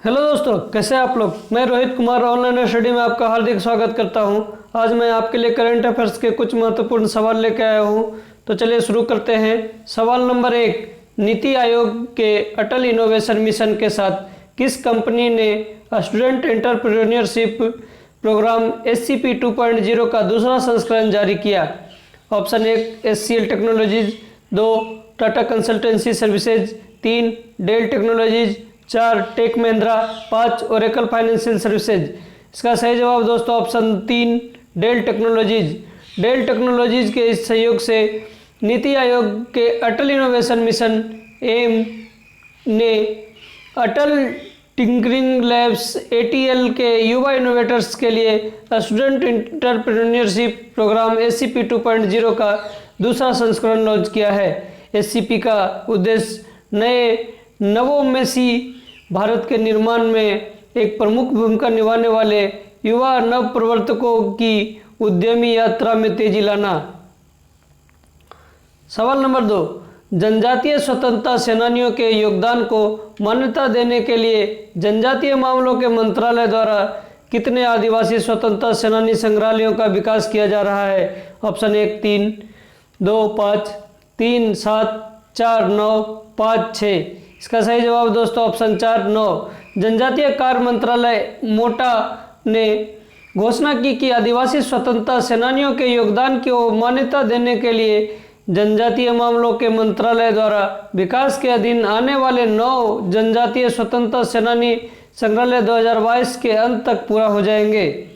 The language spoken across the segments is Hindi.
हेलो दोस्तों, कैसे हैं आप लोग। मैं रोहित कुमार ऑनलाइन स्टडी में आपका हार्दिक स्वागत करता हूं। आज मैं आपके लिए करंट अफेयर्स के कुछ महत्वपूर्ण सवाल लेकर आया हूं। तो चलिए शुरू करते हैं। सवाल नंबर 1, नीति आयोग के अटल इनोवेशन मिशन के साथ किस कंपनी ने स्टूडेंट एंटरप्रेन्योरशिप प्रोग्राम SCP 2.0 का दूसरा संस्करण जारी किया। Option 1 HCL technologies, 2 Tata consultancy services, 3 Dell technologies, 4 tech Mahindra, 5 Oracle financial services. इसका सही जवाब दोस्तों option 3 Dell technologies. Dell technologies के इस सहयोग से नीति आयोग के अटल इनोवेशन मिशन एम ने अटल टिंकरिंग लैब्स ATL के युवा इनोवेटर्स के लिए स्टूडेंट एंटरप्रेन्योरशिप प्रोग्राम SCP 2.0 का दूसरा संस्करण लॉन्च किया है। SCP का उद्देश्य नए नवोन्मेषी भारत के निर्माण में एक प्रमुख भूमिका निभाने वाले युवा नवप्रवर्तकों की उद्यमी यात्रा में तेजी लाना। सवाल नंबर 2, जनजातीय स्वतंत्रता सेनानियों के योगदान को मान्यता देने के लिए जनजातीय मामलों के मंत्रालय द्वारा कितने आदिवासी स्वतंत्रता सेनानी संग्रहालयों का विकास किया जा रहा है। ऑप्शन 1 3, 2 5, 3 7, 4 9, 5 6। इसका सही जवाब दोस्तों ऑप्शन 4 9। जनजातीय कार्य मंत्रालय मोटा ने घोषणा की कि आदिवासी स्वतंत्रता सेनानियों के योगदान को मान्यता देने के लिए जनजातीय मामलों के मंत्रालय द्वारा विकास के अधीन आने वाले 9 जनजातीय स्वतंत्रता सेनानी संग्रहालय 2022 के अंत तक पूरा हो जाएंगे।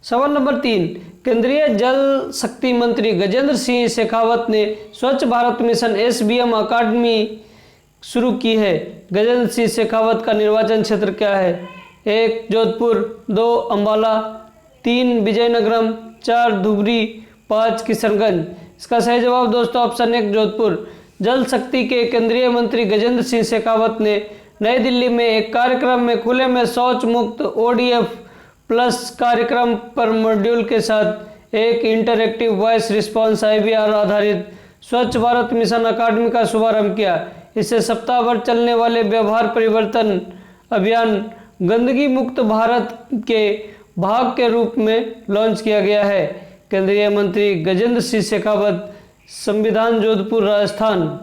सवाल नंबर 3, केंद्रीय जल शक्ति मंत्री गजेंद्र सिंह शेखावत ने स्वच्छ भारत मिशन SBM अकादमी शुरू की है। गजेंद्र सिंह शेखावत का निर्वाचन क्षेत्र क्या है। 1 जोधपुर, 2 अंबाला, 3 विजयनगरम, 4 धुबरी, 5 किशनगंज। इसका सही जवाब दोस्तों ऑप्शन 1 जोधपुर। जल शक्ति के केंद्रीय मंत्री गजेंद्र सिंह शेखावत ने नई दिल्ली में एक कार्यक्रम में खुले में शौच मुक्त ODF प्लस कार्यक्रम पर मॉड्यूल के साथ एक इंटरैक्टिव वॉइस रिस्पॉन्स IVR आधारित स्वच्छ भारत मिशन अकादमी का शुभारंभ किया। इसे सप्ताह भर चलने वाले व्यवहार परिवर्तन अभियान गंदगी मुक्त भारत के भाग के रूप में लॉन्च किया गया है। केंद्रीय मंत्री गजेंद्र सिंह शेखावत, संविधान जोधपुर, राजस्थान।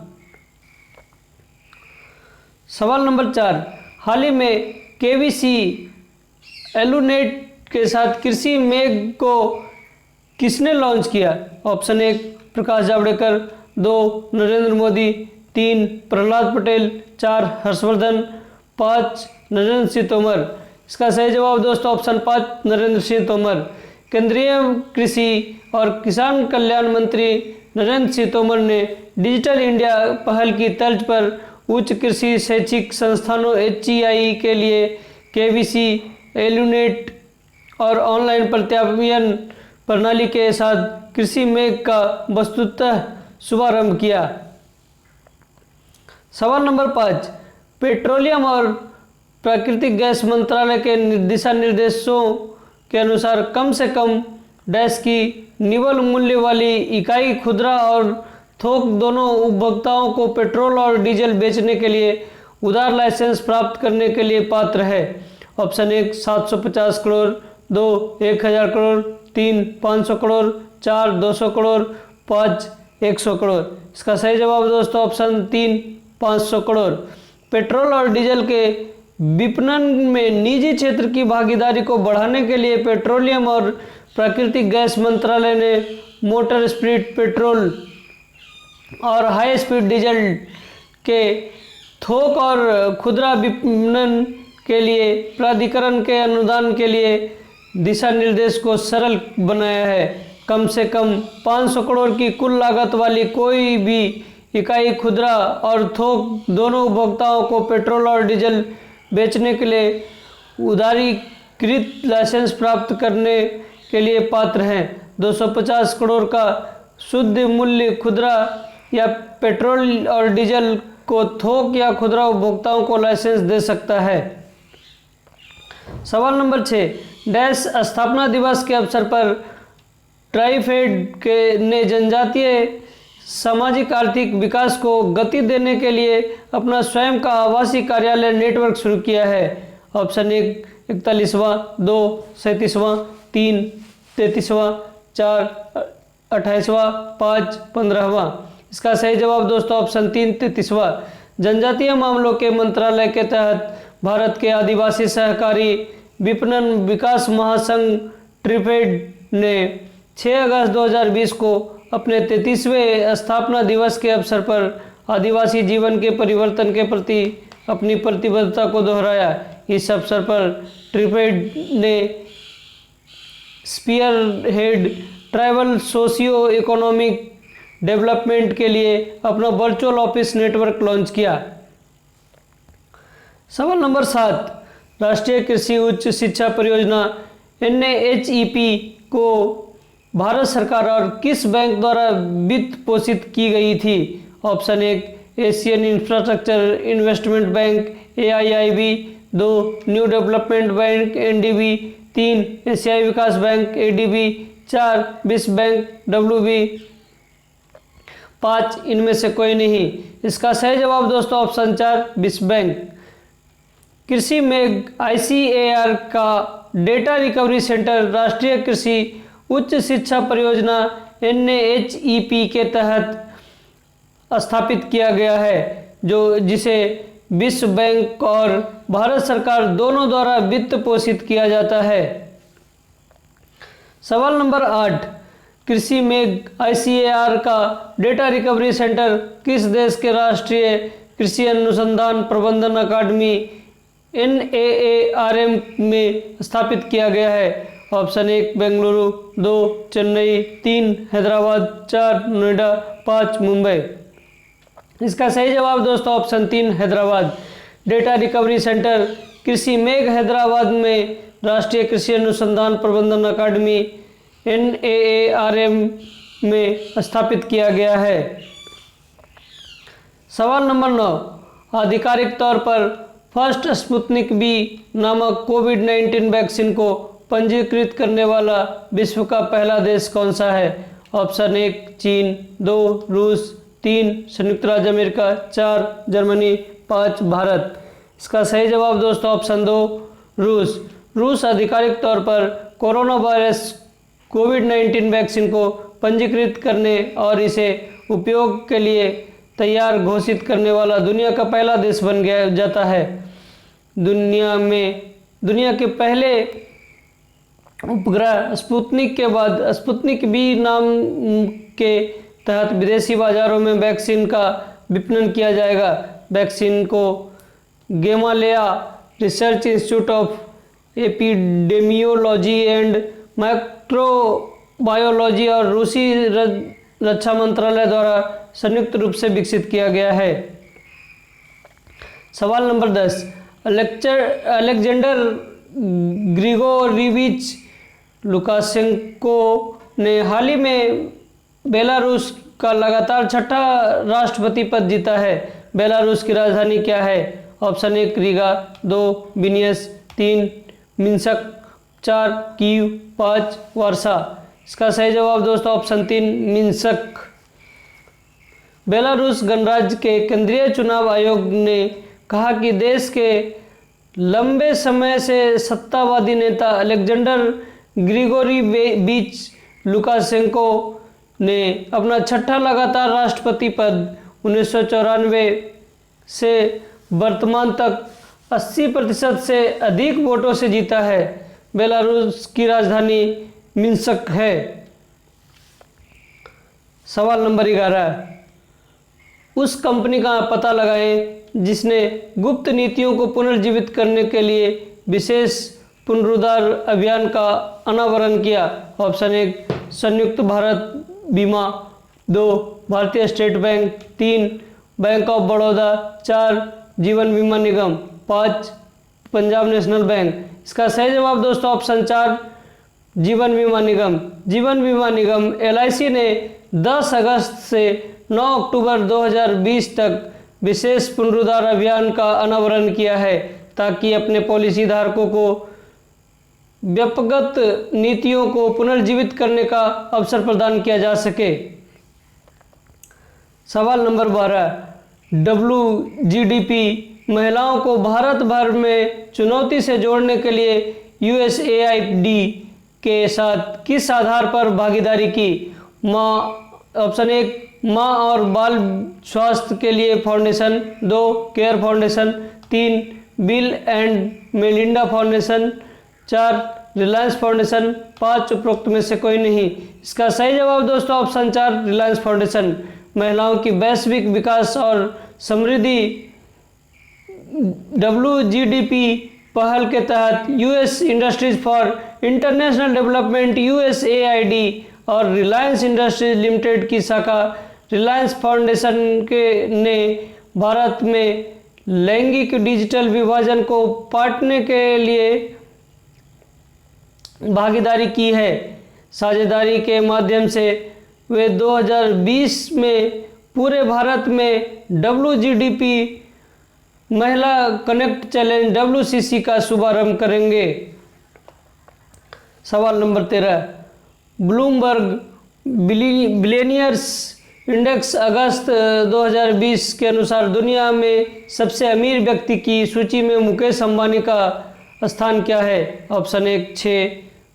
सवाल नंबर 4, हाल ही में KVC एलुनेट के साथ कृषि मेघ को किसने लॉन्च किया। ऑप्शन 1 प्रकाश जावड़ेकर, 2 नरेंद्र मोदी, 3 प्रहलाद पटेल, 4 हर्षवर्धन, 5 नरेंद्र सिंह तोमर। इसका सही जवाब दोस्तों ऑप्शन 5 नरेंद्र सिंह तोमर। केंद्रीय कृषि और किसान कल्याण मंत्री नरेंद्र सिंह तोमर ने डिजिटल इंडिया पहल की तर्ज पर उच्च कृषि शैक्षिक संस्थानों HEI के लिए KVC एलुनेट और ऑनलाइन प्रत्यायन प्रणाली के साथ कृषि मेघ का वस्तुतः शुभारंभ किया। सवाल नंबर 5, पेट्रोलियम और प्राकृतिक गैस मंत्रालय के दिशा निर्देशों के अनुसार कम से कम डैश की निवल मूल्य वाली इकाई खुदरा और थोक दोनों उपभोक्ताओं को पेट्रोल और डीजल बेचने के लिए उदार लाइसेंस प्राप्त करने के लिए पात्र है। ऑप्शन 1 750 करोड़, 2 1000 करोड़, 3 500 करोड़, 4 200 करोड़, 5 100 करोड़। इसका सही जवाब दोस्तों ऑप्शन 3 500 करोड़। पेट्रोल और डीजल के विपणन में निजी क्षेत्र की भागीदारी को बढ़ाने के लिए पेट्रोलियम और प्राकृतिक गैस मंत्रालय ने मोटर स्पीड पेट्रोल और हाई स्पीड डीजल के थोक और खुदरा विपणन के लिए प्राधिकरण के अनुदान के लिए दिशा निर्देश को सरल बनाया है। कम से कम 500 करोड़ की कुल लागत वाली कोई भी इकाई खुदरा और थोक दोनों उपभोक्ताओं को पेट्रोल और डीजल बेचने के लिए उदारीकृत लाइसेंस प्राप्त करने के लिए पात्र हैं। 250 करोड़ का शुद्ध मूल्य खुदरा या पेट्रोल और डीजल को थोक या खुदरा उपभोक्ताओं को लाइसेंस दे सकता है। सवाल नंबर 6, डैश स्थापना दिवस के अवसर पर ट्राइफेड के ने जनजातीय सामाजिक आर्थिक विकास को गति देने के लिए अपना स्वयं का आवासीय कार्यालय नेटवर्क शुरू किया है? ऑप्शन 1 41वां, 2 37वां, 3 33वां, 4 28वां, 5 15वां। इसका सही जवाब दोस्तों ऑप्शन 3 33वां। जनजातीय मामलों के मंत्रालय के तहत भारत के आदिवासी सहकारी विपणन विकास महासंघ ट्रिफेड ने 6 अगस्त 2020 को अपने 33वें स्थापना दिवस के अवसर पर आदिवासी जीवन के परिवर्तन के प्रति अपनी प्रतिबद्धता को दोहराया। इस अवसर पर ट्रिफेड ने spearhead tribal socio economic development के लिए अपना वर्चुअल ऑफिस नेटवर्क लॉन्च किया। सवाल नंबर 7, राष्ट्रीय कृषि उच्च शिक्षा परियोजना NAHEP को भारत सरकार और किस बैंक द्वारा वित्त पोषित की गई थी? Option 1 Asian infrastructure investment bank AIIB, 2 new development bank NDB, 3 एशियाई विकास बैंक ADB, 4 विश्व बैंक WB, 5 इनमें से कोई नहीं। इसका सही जवाब दोस्तों ऑप्शन 4 विश्व बैंक। कृषि मेघ ICAR का डेटा रिकवरी सेंटर राष्ट्रीय कृषि उच्च शिक्षा परियोजना NAHEP के तहत स्थापित किया गया है, जिसे विश्व बैंक और भारत सरकार दोनों द्वारा वित्त पोषित किया जाता है। सवाल नंबर 8, कृषि मेघ ICAR का डेटा रिकवरी सेंटर किस देश के राष्ट्रीय कृषि अनुसंधान प्रबंधन अकादमी NAARM में स्थापित किया गया है? ऑप्शन 1 बेंगलुरु, 2 चेन्नई, 3 हैदराबाद, 4 नोएडा, 5 मुंबई। इसका सही जवाब दोस्तों option 3 Hyderabad. Data recovery centre कृषि मेघ हैदराबाद में राष्ट्रीय कृषि अनुसंधान प्रबंधन अकादमी NAARM में स्थापित किया गया है। सवाल नंबर 9, आधिकारिक तौर पर फर्स्ट स्पुतनिक V नामक कोविड-19 वैक्सीन को पंजीकृत करने वाला विश्व का पहला देश कौन सा है? ऑप्शन 1 चीन, 2 रूस, 3 संयुक्त राज्य अमेरिका, 4 जर्मनी, 5 भारत। इसका सही जवाब दोस्तों ऑप्शन 2 रूस। रूस आधिकारिक तौर पर कोरोना वायरस कोविड-19 वैक्सीन को पंजीकृत करने और इसे उपयोग के लिए तैयार घोषित करने वाला दुनिया का पहला देश बन गया जाता है। दुनिया के पहले उपग्रह स्पुतनिक के बाद स्पुतनिक V नाम के तहत विदेशी बाजारों में वैक्सीन का विपणन किया जाएगा। वैक्सीन को Gamaleya Research Institute of Epidemiology and Microbiology और रूसी रक्षा मंत्रालय द्वारा संयुक्त रूप से विकसित किया गया है। सवाल नंबर 10, अलेक्जेंडर ग्रिगोरिविच लुकाशेंको ने हाल ही में बेलारूस का लगातार छठा राष्ट्रपति पद जीता है। बेलारूस की राजधानी क्या है? Option 1 Riga, 2 Vilnius, 3 Minsk, 4 Kyiv, 5 Warsaw. इसका सही जवाब दोस्तों ऑप्शन 3 मिन्स्क। बेलारूस गणराज्य के केंद्रीय चुनाव आयोग ने कहा कि देश के लंबे समय से सत्तावादी नेता अलेक्जेंडर ग्रिगोरिविच लुकाशेंको ने अपना छठा लगातार राष्ट्रपति पद 1994 से वर्तमान तक 80% से अधिक वोटों से जीता है। बेलारूस की राजधानी मिन्स्क है। सवाल नंबर 11, उस कंपनी का पता लगाएं जिसने गुप्त नीतियों को पुनर्जीवित करने के लिए विशेष पुनरुद्धार अभियान का अनावरण किया। ऑप्शन 1 संयुक्त भारत बीमा, 2 भारतीय state bank, 3 bank of Baroda, 4 जीवन बीमा निगम, 5 पंजाब नेशनल बैंक। इसका सही जवाब दोस्तों ऑप्शन 4 जीवन बीमा निगम। जीवन बीमा निगम LIC ने 10 अगस्त से 9 अक्टूबर 2020 तक विशेष पुनरुद्धार अभियान का अनावरण किया है ताकि अपने पॉलिसी धारकों को व्यक्तिगत नीतियों को पुनर्जीवित करने का अवसर प्रदान किया जा सके। सवाल नंबर 12, WGDP महिलाओं को भारत भर में चुनौती से जोड़ने के लिए USAID के साथ किस आधार पर भागीदारी की? ऑप्शन 1 माँ और बाल स्वास्थ्य के लिए foundation, 2 care foundation, 3 bill and Melinda foundation, 4 Reliance foundation, 5 उपरोक्त में से कोई नहीं। इसका सही जवाब दोस्तों ऑप्शन 4 रिलायंस फाउंडेशन। महिलाओं की वैश्विक विकास और समृद्धि WGDP पहल के तहत US industries for international development USAID और रिलायंस इंडस्ट्रीज लिमिटेड की शाखा रिलायंस फाउंडेशन ने भारत में लैंगिक डिजिटल विभाजन को पाटने के लिए भागीदारी की है। साझेदारी के माध्यम से वे 2020 में पूरे भारत में WGDP महिला कनेक्ट चैलेंज WCC का शुभारंभ करेंगे। सवाल नंबर 13, ब्लूमबर्ग बिलियनियर्स इंडेक्स अगस्त 2020 के अनुसार दुनिया में सबसे अमीर व्यक्ति की सूची में मुकेश अंबानी का स्थान क्या है? ऑप्शन 1 6,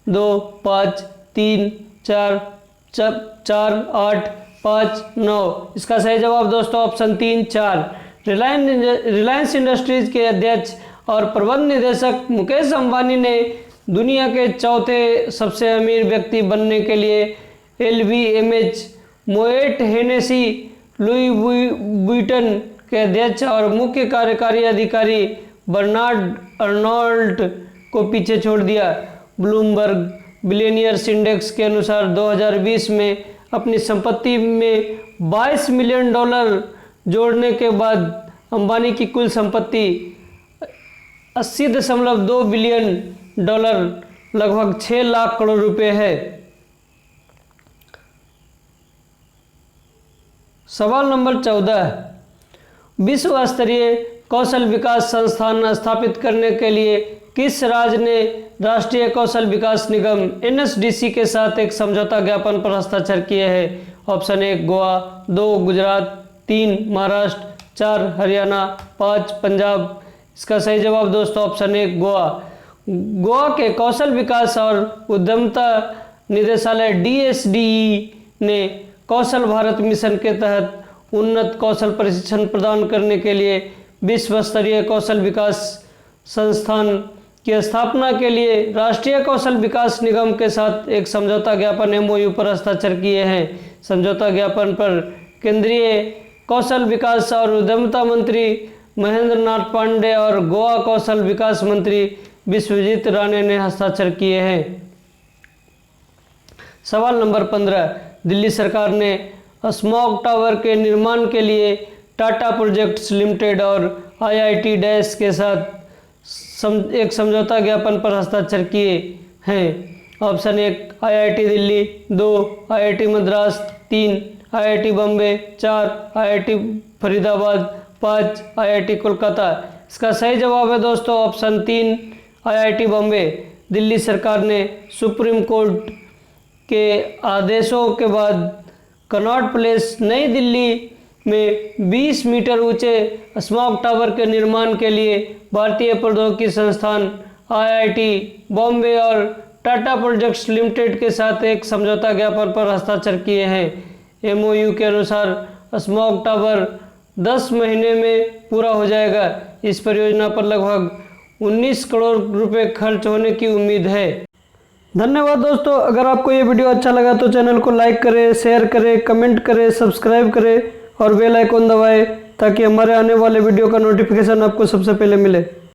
2 5, 3 4, 8, 5, 9। इसका सही जवाब दोस्तों ऑप्शन 3 4। रिलायंस इंडस्ट्रीज के अध्यक्ष और प्रबंध निदेशक मुकेश अंबानी ने दुनिया के चौथे सबसे अमीर व्यक्ति बनने के लिए LVMH, मोएट हेनेसी, लुई वुइटन के अध्यक्ष और मुख्य कार्यकारी अधिकारी बर्नार्ड अर्नोल्ट को पीछे छोड़ दिया। ब्लूमबर्ग बिलियनियर्स इंडेक्स के अनुसार 2020 में अपनी संपत्ति में $22 मिलियन जोड़ने के बाद अंबानी की कुल संपत्ति $80.2 बिलियन लगभग 6 लाख करोड़ रुपए है। सवाल नंबर 14, विश्व स्तरीय कौशल विकास संस्थान स्थापित करने के लिए किस राज्य ने राष्ट्रीय कौशल विकास निगम NSDC के साथ एक समझौता ज्ञापन पर हस्ताक्षर किए हैं? ऑप्शन 1 गोवा, 2 गुजरात, 3 महाराष्ट्र, 4 हरियाणा, 5 पंजाब। इसका सही जवाब दोस्तों ऑप्शन 1 गोवा। गोवा के कौशल विकास और उद्यमता निदेशालय DSDE ने कौशल भारत मिशन के तहत उन्नत कौशल प्रशिक्षण प्रदान करने के लिए विश्व स्तरीय कौशल विकास संस्थान की स्थापना के लिए राष्ट्रीय कौशल विकास निगम के साथ एक समझौता ज्ञापन MOU पर हस्ताक्षर किए हैं। समझौता ज्ञापन पर केंद्रीय कौशल विकास और उद्यमिता मंत्री महेंद्र नाथ पांडे और गोवा कौशल विकास मंत्री विश्वजीत राणे ने हस्ताक्षर किए हैं। सवाल नंबर 15, दिल्ली सरकार ने स्मॉग टावर के निर्माण के लिए टाटा प्रोजेक्ट्स लिमिटेड और IIT डैश के साथ एक समझौता ज्ञापन पर हस्ताक्षर किए हैं। Option 1 IIT Delhi, 2 IIT Madras, 3 IIT Bombay, 4 IIT Faridabad, 5 IIT Kolkata. इसका सही जवाब है दोस्तों ऑप्शन 3 IIT बॉम्बे। दिल्ली सरकार ने सुप्रीम कोर्ट के आदेशों के बाद कनॉट प्लेस नई दिल्ली में 20 मीटर ऊंचे स्मॉग टावर के निर्माण के लिए भारतीय प्रौद्योगिकी संस्थान IIT बॉम्बे और टाटा प्रोजेक्ट्स लिमिटेड के साथ एक समझौता ज्ञापन पर हस्ताक्षर किए हैं। MOU के अनुसार स्मॉग टावर 10 महीने में पूरा हो जाएगा। इस परियोजना पर लगभग 19 करोड़ रुपए खर्च होने की उम्मीद है। धन्यवाद दोस्तों। अगर आपको ये वीडियो अच्छा लगा तो चैनल को लाइक करें, शेयर करें, कमेंट करें, सब्सक्राइब करें और बेल आइकन दबाएं ताकि हमारे आने वाले वीडियो का नोटिफिकेशन आपको सबसे पहले मिले।